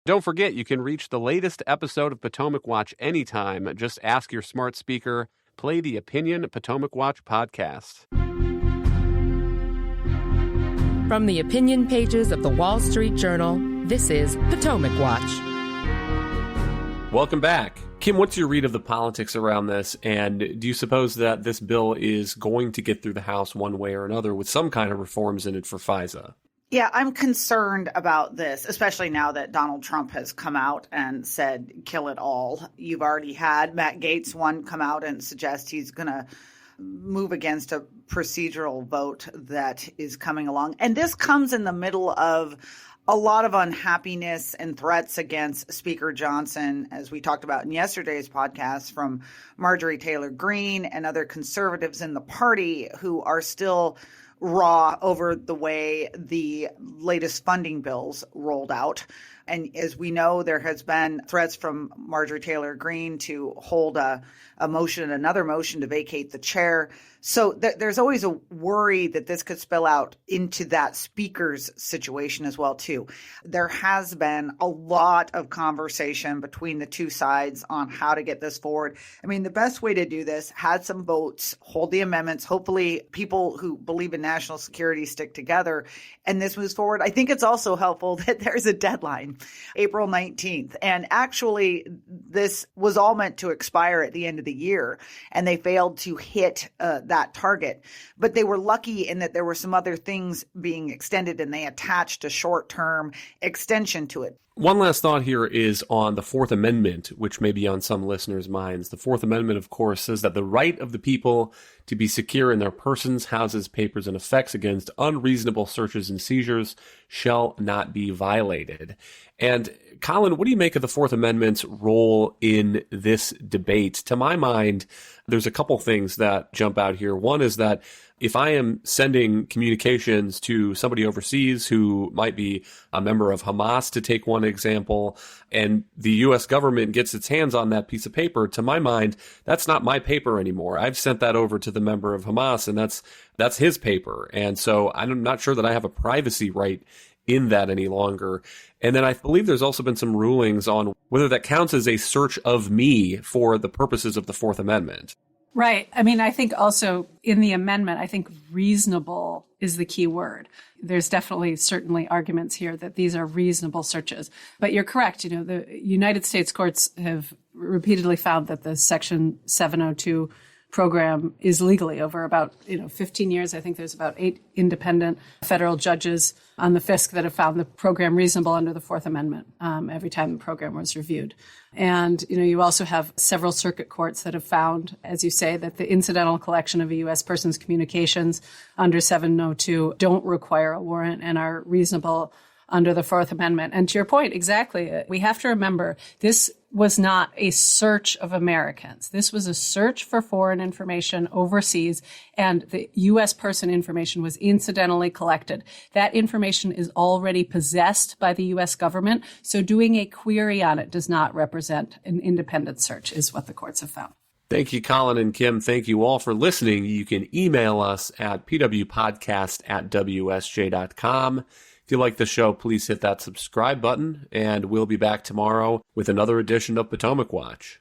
Don't forget, you can reach the latest episode of Potomac Watch anytime. Just ask your smart speaker, play the Opinion Potomac Watch podcast. From the opinion pages of the Wall Street Journal, this is Potomac Watch. Welcome back. Kim, what's your read of the politics around this? And do you suppose that this bill is going to get through the House one way or another with some kind of reforms in it for FISA? Yeah, I'm concerned about this, especially now that Donald Trump has come out and said, kill it all. You've already had Matt Gaetz, one, come out and suggest he's going to move against a procedural vote that is coming along. And this comes in the middle of a lot of unhappiness and threats against Speaker Johnson, as we talked about in yesterday's podcast, from Marjorie Taylor Greene and other conservatives in the party who are still raw over the way the latest funding bills rolled out. And as we know, there has been threats from Marjorie Taylor Greene to hold another motion to vacate the chair. So there's always a worry that this could spill out into that speaker's situation as well, too. There has been a lot of conversation between the two sides on how to get this forward. I mean, the best way to do this, had some votes, hold the amendments. Hopefully people who believe in national security stick together and this moves forward. I think it's also helpful that there's a deadline, April 19th. And actually, this was all meant to expire at the end of the year, and they failed to hit that target. But they were lucky in that there were some other things being extended, and they attached a short-term extension to it. One last thought here is on the Fourth Amendment, which may be on some listeners' minds. The Fourth Amendment, of course, says that the right of the people to be secure in their persons, houses, papers, and effects against unreasonable searches and seizures shall not be violated. And Colin, what do you make of the Fourth Amendment's role in this debate? To my mind, there's a couple things that jump out here. One is that if I am sending communications to somebody overseas who might be a member of Hamas, to take one example, and the U.S. government gets its hands on that piece of paper, to my mind, that's not my paper anymore. I've sent that over to the member of Hamas, and that's his paper. And so I'm not sure that I have a privacy right in that any longer. And then I believe there's also been some rulings on whether that counts as a search of me for the purposes of the Fourth Amendment. Right. I mean, I think also in the amendment, I think reasonable is the key word. There's certainly arguments here that these are reasonable searches. But you're correct. You know, the United States courts have repeatedly found that the Section 702 program is legally over about 15 years. I think there's about 8 independent federal judges on the FISC that have found the program reasonable under the Fourth Amendment every time the program was reviewed. And you also have several circuit courts that have found, as you say, that the incidental collection of a U.S. person's communications under 702 don't require a warrant and are reasonable under the Fourth Amendment. And to your point, exactly, we have to remember this was not a search of Americans. This was a search for foreign information overseas, and the U.S. person information was incidentally collected. That information is already possessed by the U.S. government, so doing a query on it does not represent an independent search, is what the courts have found. Thank you, Colin and Kim. Thank you all for listening. You can email us at pwpodcast@wsj.com. If you like the show, please hit that subscribe button, and we'll be back tomorrow with another edition of Potomac Watch.